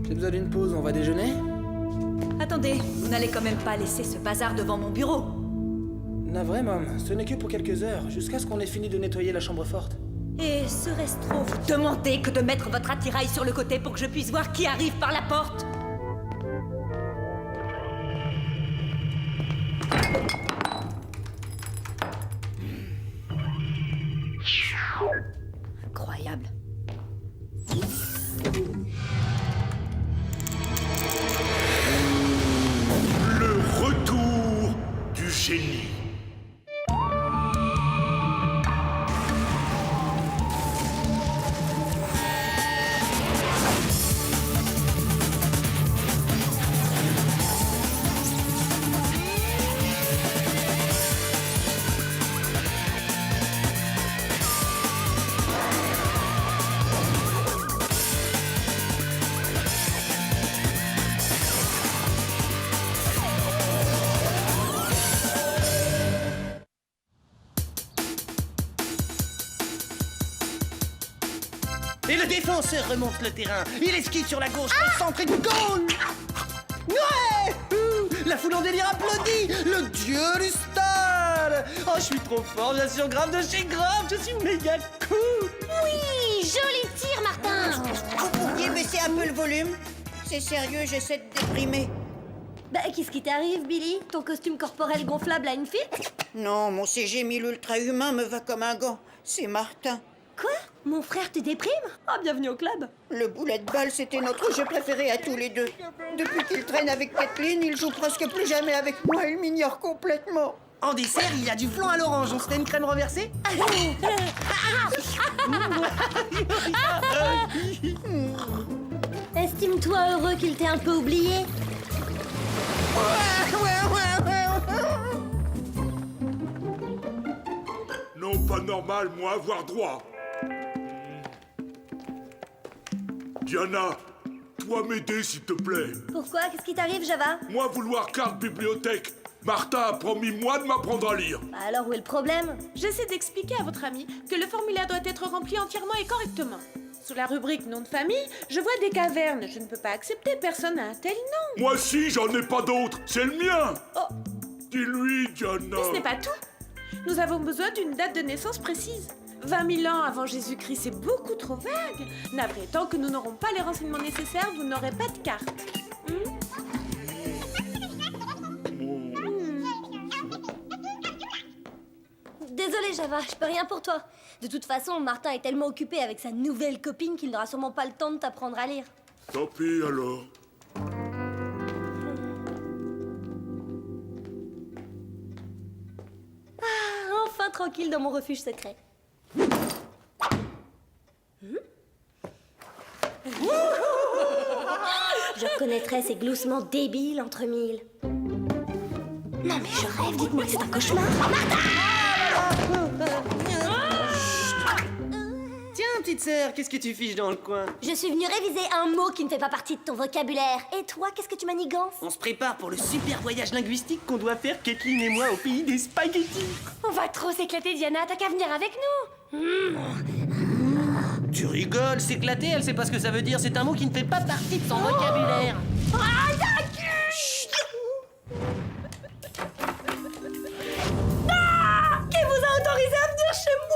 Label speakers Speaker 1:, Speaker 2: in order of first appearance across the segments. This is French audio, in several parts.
Speaker 1: J'ai besoin d'une pause, on va déjeuner?
Speaker 2: Attendez, vous n'allez quand même pas laisser ce bazar devant mon bureau.
Speaker 1: Navré, Mom, ce n'est que pour quelques heures, jusqu'à ce qu'on ait fini de nettoyer la chambre forte.
Speaker 2: Et serait-ce trop vous demander que de mettre votre attirail sur le côté pour que je puisse voir qui arrive par la porte? Incroyable.
Speaker 3: Le retour du génie.
Speaker 4: Et le défenseur remonte le terrain. Il esquive sur la gauche, concentré, goal. Ouais. La foule en délire applaudit. Le dieu du stade. Oh, je suis trop fort, j'assure, grave de chez grave. Je suis méga cool.
Speaker 5: Oui, joli tir, Martin.
Speaker 6: Vous pourriez baisser un peu le volume? C'est sérieux, j'essaie de déprimer.
Speaker 5: Bah, qu'est-ce qui t'arrive, Billy? Ton costume corporel gonflable a une fuite?
Speaker 6: Non, mon CG 1000 ultra humain me va comme un gant. C'est Martin.
Speaker 5: Quoi? Mon frère te déprime?
Speaker 2: Ah, bienvenue au club.
Speaker 6: Le boulet de balle, c'était notre jeu préféré à tous les deux. Depuis qu'il traîne avec Kathleen, il joue presque plus jamais avec moi. Il m'ignore complètement.
Speaker 4: En dessert, il y a du flan à l'orange. On se fait une crème renversée?
Speaker 5: Estime-toi heureux qu'il t'ait un peu oublié.
Speaker 3: Non, pas normal, moi avoir droit. Diana, toi m'aider s'il te plaît.
Speaker 5: Pourquoi? Qu'est-ce qui t'arrive, Java?
Speaker 3: Moi vouloir carte bibliothèque. Martha a promis moi de m'apprendre à lire.
Speaker 5: Bah alors où est le problème?
Speaker 7: J'essaie d'expliquer à votre ami que le formulaire doit être rempli entièrement et correctement. Sous la rubrique nom de famille, je vois des cavernes. Je ne peux pas accepter, personne n'a un tel nom.
Speaker 3: Moi si, j'en ai pas d'autre. C'est le mien.
Speaker 7: Oh,
Speaker 3: Dis-lui, Diana.
Speaker 7: mais ce n'est pas tout. Nous avons besoin d'une date de naissance précise. 20 000 ans avant Jésus-Christ, c'est beaucoup trop vague. Navré, tant que nous n'aurons pas les renseignements nécessaires, vous n'aurez pas de carte.
Speaker 5: Désolée, Java, je peux rien pour toi. De toute façon, Martin est tellement occupé avec sa nouvelle copine qu'il n'aura sûrement pas le temps de t'apprendre à lire.
Speaker 3: Tant pis alors.
Speaker 5: Enfin tranquille dans mon refuge secret. Je reconnaîtrais ces gloussements débiles entre mille. Non mais je rêve, dites-moi que c'est un cauchemar.
Speaker 4: Tiens, petite sœur, qu'est-ce que tu fiches dans le coin?
Speaker 5: Je suis venue réviser un mot qui ne fait pas partie de ton vocabulaire. Et toi, qu'est-ce que tu manigances?
Speaker 4: On se prépare pour le super voyage linguistique qu'on doit faire, Kathleen et moi, au pays des spaghettis.
Speaker 7: On va trop s'éclater, Diana, t'as qu'à venir avec nous.
Speaker 4: Tu rigoles, s'éclater, elle sait pas ce que ça veut dire. C'est un mot qui ne fait pas partie de son vocabulaire.
Speaker 2: Qui vous a autorisé à venir chez moi?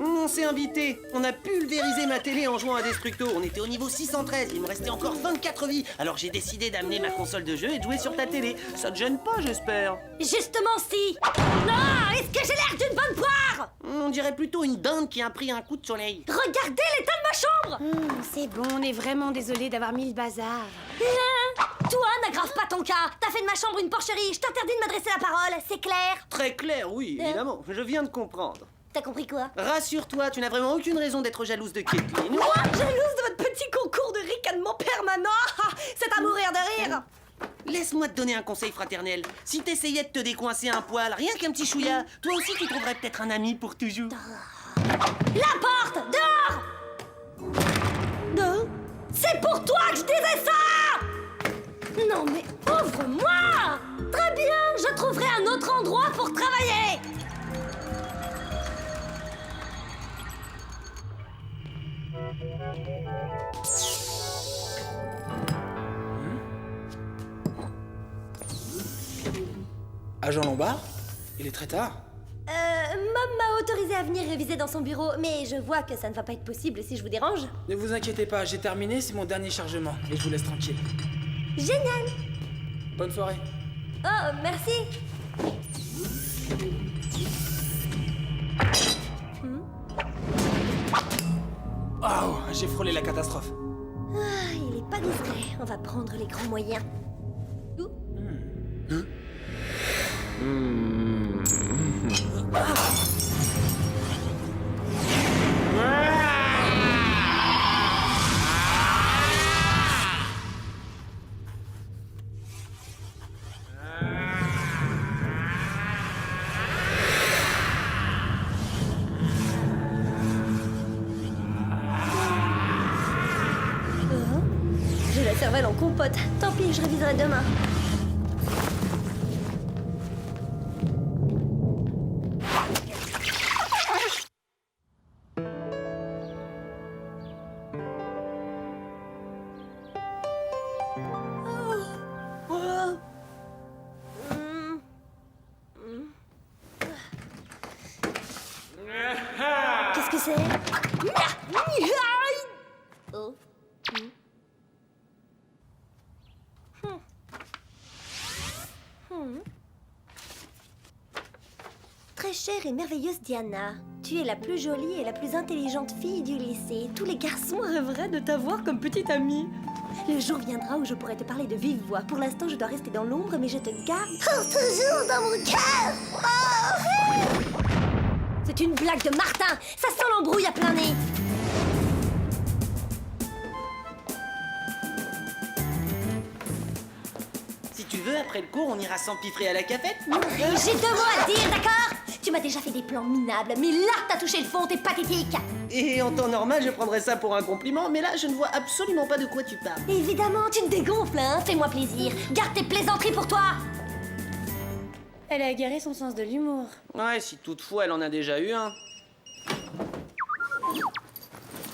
Speaker 4: On s'est invité. On a pulvérisé ma télé en jouant à Destructo. On était au niveau 613. Il me restait encore 24 vies. Alors j'ai décidé d'amener ma console de jeu et de jouer sur ta télé. Ça te gêne pas, j'espère?
Speaker 5: Justement si. Non, est-ce que j'ai l'air d'une bonne poire?
Speaker 4: On dirait plutôt une dinde qui a pris un coup de soleil.
Speaker 5: Regardez l'état de ma chambre.
Speaker 7: C'est bon, on est vraiment désolé d'avoir mis le bazar.
Speaker 5: Toi, n'aggrave pas ton cas. T'as fait de ma chambre une porcherie. Je t'interdis de m'adresser la parole, c'est clair?
Speaker 4: Très clair, oui, évidemment. Je viens de comprendre.
Speaker 5: T'as compris quoi?
Speaker 4: Rassure-toi, tu n'as vraiment aucune raison d'être jalouse de Kathleen.
Speaker 2: Moi, jalouse de votre petit concours de ricanement permanent. C'est à mourir de rire.
Speaker 4: Laisse-moi te donner un conseil fraternel. Si t'essayais de te décoincer un poil, rien qu'un petit chouïa, toi aussi tu trouverais peut-être un ami pour toujours.
Speaker 5: La porte! Dehors! Non? C'est pour toi que je disais ça! Non mais ouvre-moi! Très bien, je trouverai un autre endroit pour travailler!
Speaker 1: Agent Lombard? Il est très tard.
Speaker 5: Mom m'a autorisé à venir réviser dans son bureau, mais je vois que ça ne va pas être possible si je vous dérange.
Speaker 1: Ne vous inquiétez pas, j'ai terminé, c'est mon dernier chargement. Et je vous laisse tranquille.
Speaker 5: Génial!
Speaker 1: Bonne soirée.
Speaker 5: Oh, merci!
Speaker 1: Oh, j'ai frôlé la catastrophe.
Speaker 5: Ah, il est pas discret. On va prendre les grands moyens. Ouh. J'ai la cervelle en compote. Tant pis, je réviserai demain. Qu'est-ce que c'est? Oh. Très chère et merveilleuse Diana, tu es la plus jolie et la plus intelligente fille du lycée. Tous les garçons rêveraient de t'avoir comme petite amie. Le jour viendra où je pourrai te parler de vive voix. Pour l'instant, je dois rester dans l'ombre, mais je te garde pour toujours dans mon cœur. Oh. C'est une blague de Martin. Ça sent l'embrouille à plein nez.
Speaker 4: Si tu veux, après le cours, on ira s'empiffrer à la cafette.
Speaker 5: J'ai 2 mots à te dire, d'accord? Tu m'as déjà fait des plans minables, mais là, t'as touché le fond, t'es pathétique.
Speaker 4: Et en temps normal, je prendrais ça pour un compliment, mais là, je ne vois absolument pas de quoi tu parles.
Speaker 5: Évidemment, tu te dégonfles, hein? Fais-moi plaisir. Garde tes plaisanteries pour toi. Elle a agarré son sens de l'humour.
Speaker 4: Ouais, si toutefois elle en a déjà eu un.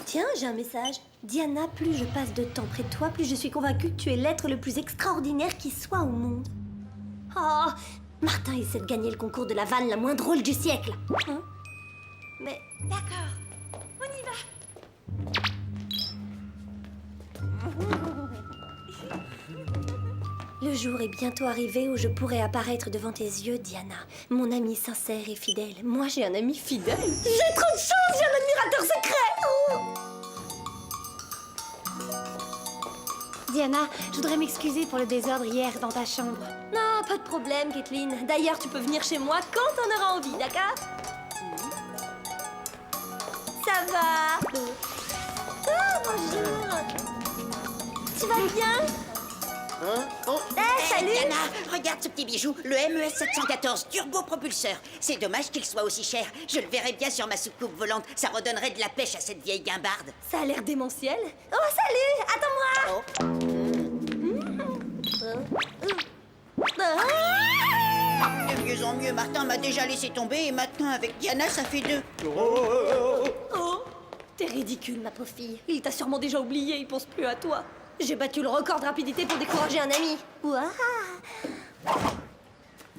Speaker 5: Tiens, j'ai un message. Diana, plus je passe de temps près de toi, plus je suis convaincue que tu es l'être le plus extraordinaire qui soit au monde. Oh, Martin essaie de gagner le concours de la vanne la moins drôle du siècle. Hein? Mais d'accord, on y va. Le jour est bientôt arrivé où je pourrai apparaître devant tes yeux, Diana. Mon ami sincère et fidèle. Moi, j'ai un ami fidèle. J'ai trop de chance, j'ai un admirateur secret. Oh. Diana, je voudrais m'excuser pour le désordre hier dans ta chambre. Non, pas de problème, Kathleen. D'ailleurs, tu peux venir chez moi quand t'en auras envie, d'accord? Ça va? Oh, bonjour. Tu vas bien?
Speaker 8: Hein? Oh.
Speaker 5: Salut!
Speaker 8: Diana, regarde ce petit bijou, le MES 714 turbopropulseur. C'est dommage qu'il soit aussi cher. Je le verrais bien sur ma soucoupe volante. Ça redonnerait de la pêche à cette vieille guimbarde.
Speaker 5: Ça a l'air démentiel. Oh, salut! Attends-moi!
Speaker 8: De mieux en mieux, Martin m'a déjà laissé tomber et maintenant avec Diana, ça fait 2.
Speaker 5: Oh! T'es ridicule, ma pauvre fille. Il t'a sûrement déjà oublié, il pense plus à toi. J'ai battu le record de rapidité pour décourager un ami. Ouah!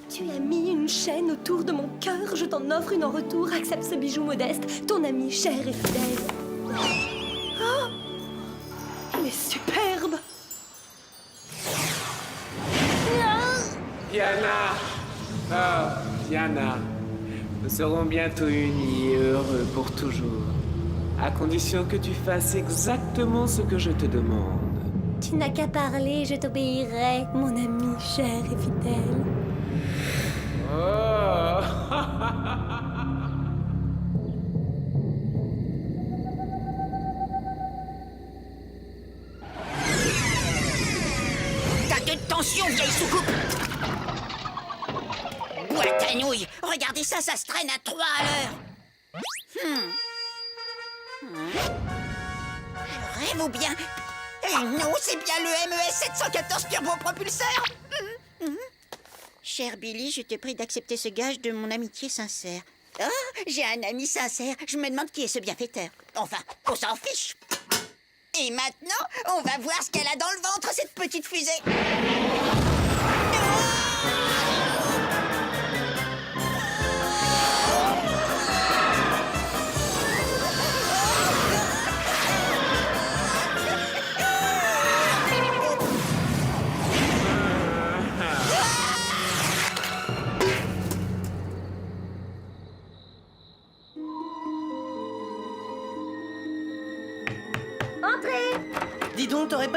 Speaker 5: Tu as mis une chaîne autour de mon cœur. Je t'en offre une en retour. Accepte ce bijou modeste. Ton ami cher et fidèle. Oh! Il est superbe.
Speaker 9: Diana! Oh, Diana. Nous serons bientôt unis et heureux pour toujours. À condition que tu fasses exactement ce que je te demande.
Speaker 5: Tu n'as qu'à parler, je t'obéirai, mon ami cher et fidèle.
Speaker 9: Oh!
Speaker 8: T'as de tension, vieille soucoupe. Ouais, ta nouille. Regardez ça, ça se traîne à 3 à l'heure. Je rêve ou bien... Eh non, c'est bien le MES 714 turbopropulseur. Cher Billy, je te prie d'accepter ce gage de mon amitié sincère. Ah, j'ai un ami sincère. Je me demande qui est ce bienfaiteur. Enfin, on s'en fiche. Et maintenant, on va voir ce qu'elle a dans le ventre, cette petite fusée.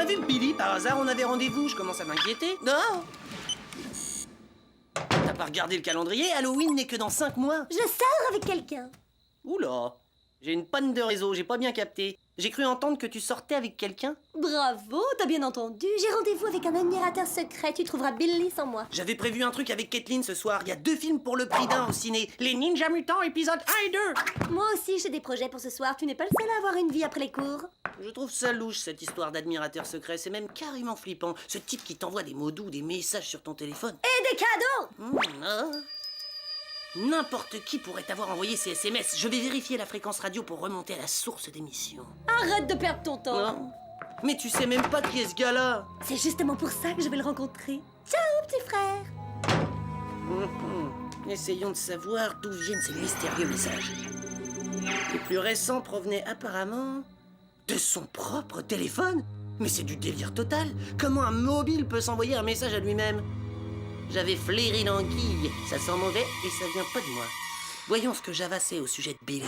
Speaker 4: vu que Billy, par hasard, on avait rendez-vous? Je commence à m'inquiéter. Non. T'as pas regardé le calendrier? Halloween n'est que dans 5 mois.
Speaker 5: Je sors avec quelqu'un.
Speaker 4: Oula, j'ai une panne de réseau, j'ai pas bien capté. J'ai cru entendre que tu sortais avec quelqu'un.
Speaker 5: Bravo, t'as bien entendu. J'ai rendez-vous avec un admirateur secret. Tu trouveras Billy sans moi.
Speaker 4: J'avais prévu un truc avec Kathleen ce soir. Il y a 2 films pour le prix d'un au ciné. Les Ninja Mutants épisode 1 et 2.
Speaker 5: Moi aussi, j'ai des projets pour ce soir. Tu n'es pas le seul à avoir une vie après les cours.
Speaker 4: Je trouve ça louche, cette histoire d'admirateur secret. C'est même carrément flippant. Ce type qui t'envoie des mots doux, des messages sur ton téléphone.
Speaker 5: Et des cadeaux.
Speaker 4: N'importe qui pourrait t'avoir envoyé ces SMS. Je vais vérifier la fréquence radio pour remonter à la source d'émission.
Speaker 5: Arrête de perdre ton temps.
Speaker 4: Non. Mais tu sais même pas qui est ce gars-là.
Speaker 5: C'est justement pour ça que je vais le rencontrer. Ciao, petit frère.
Speaker 4: Essayons de savoir d'où viennent ces mystérieux messages. Les plus récents provenaient apparemment de son propre téléphone. Mais c'est du délire total. Comment un mobile peut s'envoyer un message à lui-même? J'avais flairé l'anguille. Ça sent mauvais et ça vient pas de moi. Voyons ce que Java sait au sujet de Billy.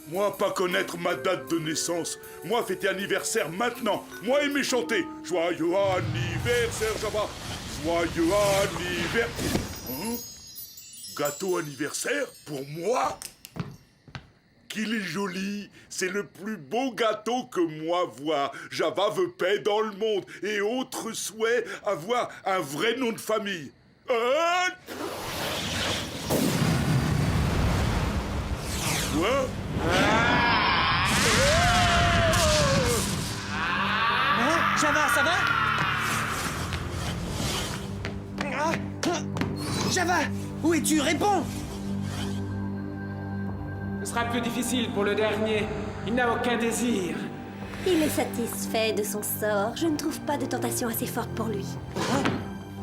Speaker 3: Moi, pas connaître ma date de naissance. Moi, fêter anniversaire maintenant. Moi, aimer chanter. Joyeux anniversaire, Java. Joyeux anniversaire. Hein? Gâteau anniversaire pour moi? Qu'il est joli. C'est le plus beau gâteau que moi vois. Java veut paix dans le monde. Et autre souhait, avoir un vrai nom de famille. Quoi?
Speaker 4: Java, ça va? Java, où es-tu? Réponds!
Speaker 9: Ce sera plus difficile pour le dernier. Il n'a aucun désir.
Speaker 5: Il est satisfait de son sort. Je ne trouve pas de tentation assez forte pour lui.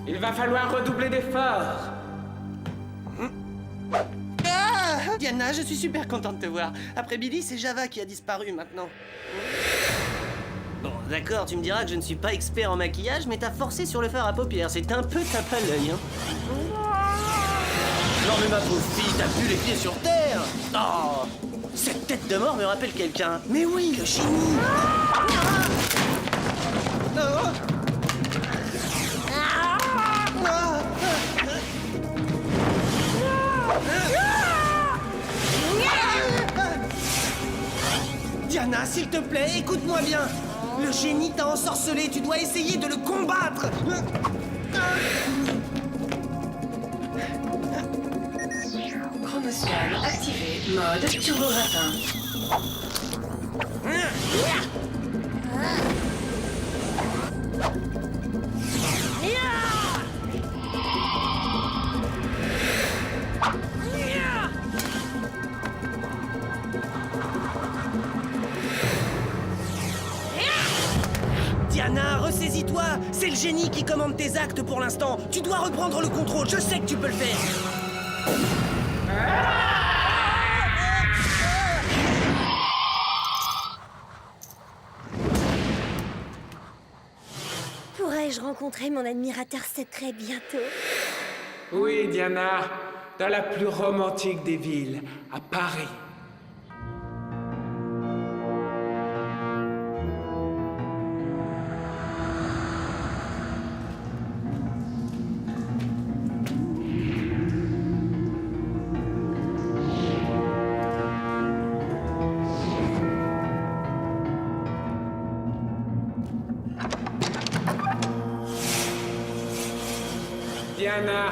Speaker 9: Il va falloir redoubler d'efforts.
Speaker 4: Diana, je suis super contente de te voir. Après Billy, c'est Java qui a disparu maintenant. Bon, d'accord, tu me diras que je ne suis pas expert en maquillage, mais t'as forcé sur le fard à paupières. C'est un peu tape à l'œil, hein. Non mais ma pauvre fille, t'as plus les pieds sur terre. Oh, cette tête de mort me rappelle quelqu'un. Mais oui, le génie. Diana, s'il te plaît, écoute-moi bien. Le génie t'a ensorcelé, tu dois essayer de le combattre.
Speaker 10: Chronoscan activé, mode turbo-gratin.
Speaker 4: Diana, ressaisis-toi. C'est le génie qui commande tes actes pour l'instant. Tu dois reprendre le contrôle, je sais que tu peux le faire.
Speaker 5: Pourrais-je rencontrer mon admirateur secret bientôt?
Speaker 9: Oui, Diana. Dans la plus romantique des villes, à Paris. Diana,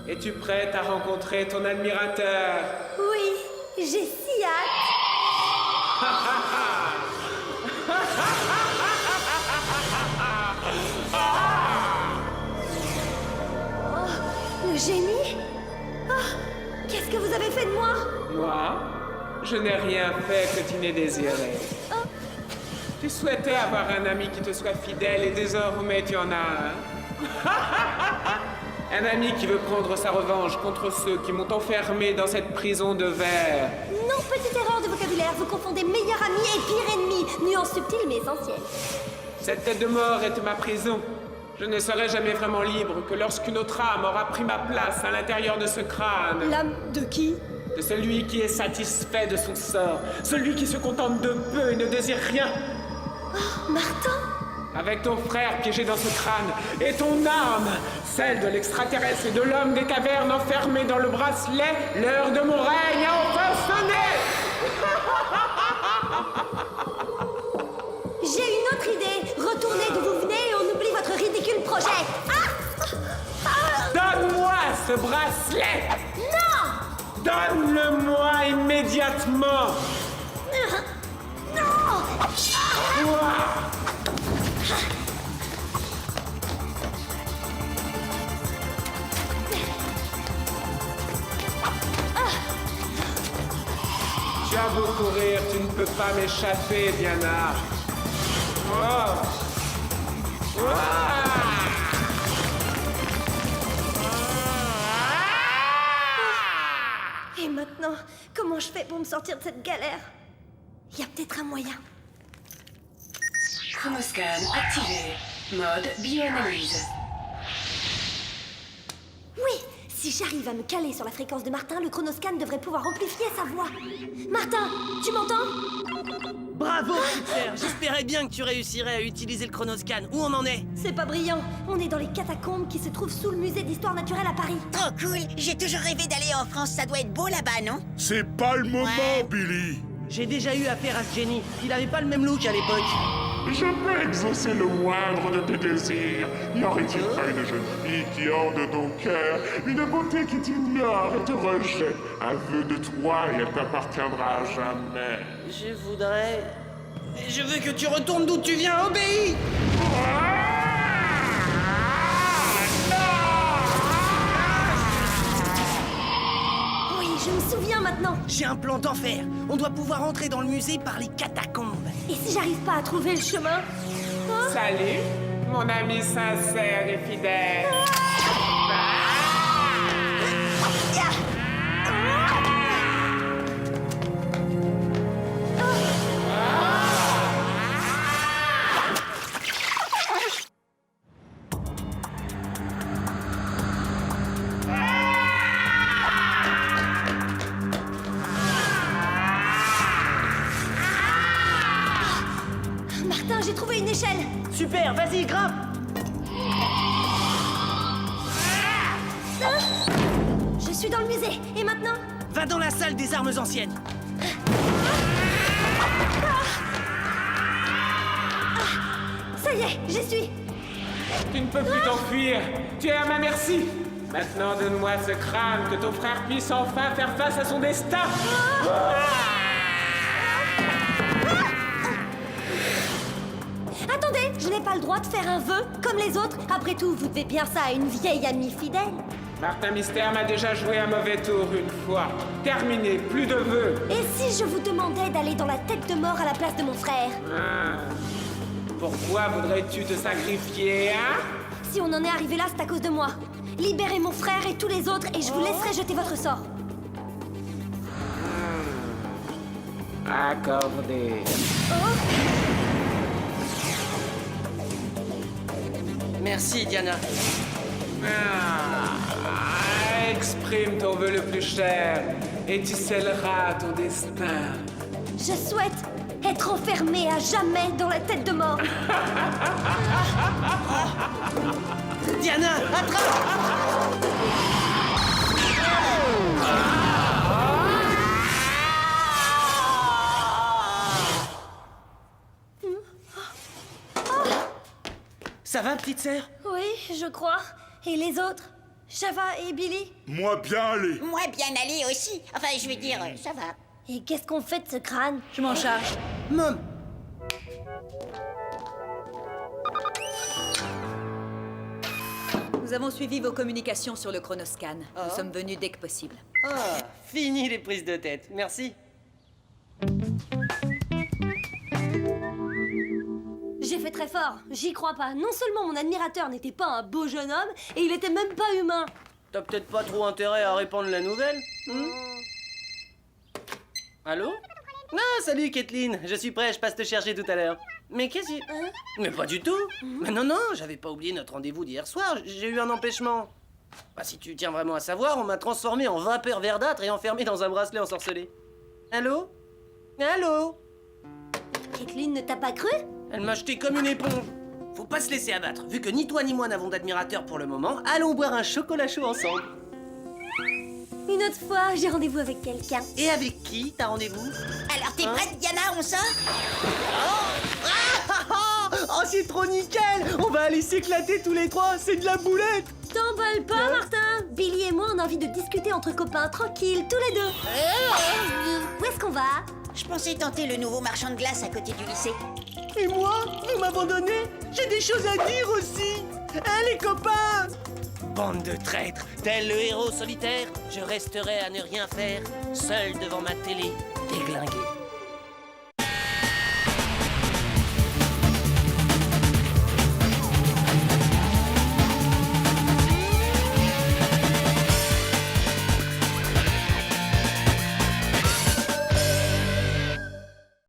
Speaker 9: es-tu prête à rencontrer ton admirateur?
Speaker 5: Oui, j'ai si hâte. Oh, le génie? Oh, qu'est-ce que vous avez fait de moi?
Speaker 9: Moi? Je n'ai rien fait que tu n'aies désiré.
Speaker 5: Oh.
Speaker 9: Tu souhaitais avoir un ami qui te soit fidèle et désormais tu en as un. Un ami qui veut prendre sa revanche contre ceux qui m'ont enfermé dans cette prison de verre.
Speaker 5: Non, petite erreur de vocabulaire, vous confondez meilleur ami et pire ennemi. Nuance subtile mais essentielle.
Speaker 9: Cette tête de mort est ma prison. Je ne serai jamais vraiment libre que lorsqu'une autre âme aura pris ma place à l'intérieur de ce crâne.
Speaker 2: L'âme de qui?
Speaker 9: De celui qui est satisfait de son sort. Celui qui se contente de peu et ne désire rien.
Speaker 2: Martin?
Speaker 9: Avec ton frère piégé dans ce crâne, et ton âme, celle de l'extraterrestre et de l'homme des cavernes enfermé dans le bracelet, l'heure de mon règne a enfin sonné.
Speaker 5: J'ai une autre idée. Retournez d'où vous venez et on oublie votre ridicule projet.
Speaker 9: Donne-moi ce bracelet.
Speaker 5: Non!
Speaker 9: Donne-le-moi immédiatement.
Speaker 5: Non!
Speaker 9: Ouah. Tu as beau courir, tu ne peux pas m'échapper, Diana. Oh.
Speaker 5: Et maintenant, comment je fais pour me sortir de cette galère? Il y a peut-être un moyen.
Speaker 10: Chronoscan activé. Mode bioanalyse.
Speaker 5: Oui! Si j'arrive à me caler sur la fréquence de Martin, le chronoscan devrait pouvoir amplifier sa voix. Martin, tu m'entends?
Speaker 4: Bravo, Pixar. J'espérais bien que tu réussirais à utiliser le chronoscan. Où on en est?
Speaker 5: C'est pas brillant. On est dans les catacombes qui se trouvent sous le musée d'histoire naturelle à Paris.
Speaker 8: Trop cool. J'ai toujours rêvé d'aller en France. Ça doit être beau là-bas, non?
Speaker 3: C'est pas le moment,
Speaker 8: Ouais.
Speaker 3: Billy.
Speaker 4: J'ai déjà eu affaire à ce génie. Il avait pas le même look à l'époque.
Speaker 11: Je peux exaucer le moindre de tes désirs. Y aurait-il pas une jeune fille qui hors de ton cœur, une beauté qui t'ignore et te rejette, un vœu de toi et elle t'appartiendra à jamais.
Speaker 4: Je voudrais... Je veux que tu retournes d'où tu viens, obéis!
Speaker 5: Oui, je me souviens maintenant.
Speaker 4: J'ai un plan d'enfer. On doit pouvoir entrer dans le musée par les catacombes.
Speaker 5: Et si j'arrive pas à trouver le chemin? Hein?
Speaker 9: Salut, mon ami sincère et fidèle.
Speaker 5: Martin, j'ai trouvé une échelle.
Speaker 4: Super, vas-y, grimpe!
Speaker 5: Je suis dans le musée. Et maintenant?
Speaker 4: Va dans la salle des armes anciennes.
Speaker 5: Ça y est, j'y suis.
Speaker 9: Tu ne peux plus t'enfuir. Tu es à ma merci. Maintenant, donne-moi ce crâne, que ton frère puisse enfin faire face à son destin.
Speaker 5: Attendez, je n'ai pas le droit de faire un vœu comme les autres. Après tout, vous devez bien ça à une vieille amie fidèle.
Speaker 9: Martin Mystère m'a déjà joué un mauvais tour une fois. Terminé, plus de vœux.
Speaker 5: Et si je vous demandais d'aller dans la tête de mort à la place de mon frère?
Speaker 9: Ah. Pourquoi voudrais-tu te sacrifier, hein?
Speaker 5: Si on en est arrivé là, c'est à cause de moi. Libérez mon frère et tous les autres et je vous laisserai jeter votre sort.
Speaker 9: Accordé.
Speaker 4: Merci, Diana.
Speaker 9: Exprime ton vœu le plus cher et tu scelleras ton destin.
Speaker 5: Je souhaite être enfermé à jamais dans la tête de mort.
Speaker 4: Diana, attrape! Ça va, petite sœur?
Speaker 5: Oui, je crois. Et les autres? Java et Billy?
Speaker 3: Moi bien allé.
Speaker 8: Moi, bien aller aussi. Enfin, je veux dire, ça va.
Speaker 5: Et qu'est-ce qu'on fait de ce crâne?
Speaker 2: Je m'en charge.
Speaker 4: Mom!
Speaker 2: Nous avons suivi vos communications sur le chronoscan. Nous sommes venus dès que possible.
Speaker 4: Ah, fini les prises de tête. Merci.
Speaker 5: J'ai fait très fort, j'y crois pas. Non seulement mon admirateur n'était pas un beau jeune homme, et il était même pas humain.
Speaker 4: T'as peut-être pas trop intérêt à répandre la nouvelle? Allô? Ah, salut Kathleen, je suis prêt, je passe te chercher tout à l'heure. Mais qu'est-ce que...
Speaker 5: Hein?
Speaker 4: Mais pas du tout. Mais non, j'avais pas oublié notre rendez-vous d'hier soir. J'ai eu un empêchement. Bah, si tu tiens vraiment à savoir, on m'a transformé en vapeur verdâtre et enfermé dans un bracelet ensorcelé. Allô? Allô?
Speaker 5: Kathleen ne t'a pas cru?
Speaker 4: Elle m'a jeté comme une éponge. Faut pas se laisser abattre. Vu que ni toi ni moi n'avons d'admirateur pour le moment, allons boire un chocolat chaud ensemble.
Speaker 5: Une autre fois, j'ai rendez-vous avec quelqu'un.
Speaker 4: Et avec qui t'as rendez-vous?
Speaker 8: Alors, t'es prête, Diana, on sort?
Speaker 4: Oh, c'est trop nickel! On va aller s'éclater tous les trois, c'est de la boulette!
Speaker 5: T'emballes pas, Martin! Billy et moi, on a envie de discuter entre copains, tranquilles, tous les deux. Où est-ce qu'on va?
Speaker 8: Je pensais tenter le nouveau marchand de glace à côté du lycée.
Speaker 4: Et moi? Vous m'abandonnez? J'ai des choses à dire aussi! Hein, les copains? Bande de traîtres, tel le héros solitaire, je resterai à ne rien faire, seul devant ma télé, déglingué.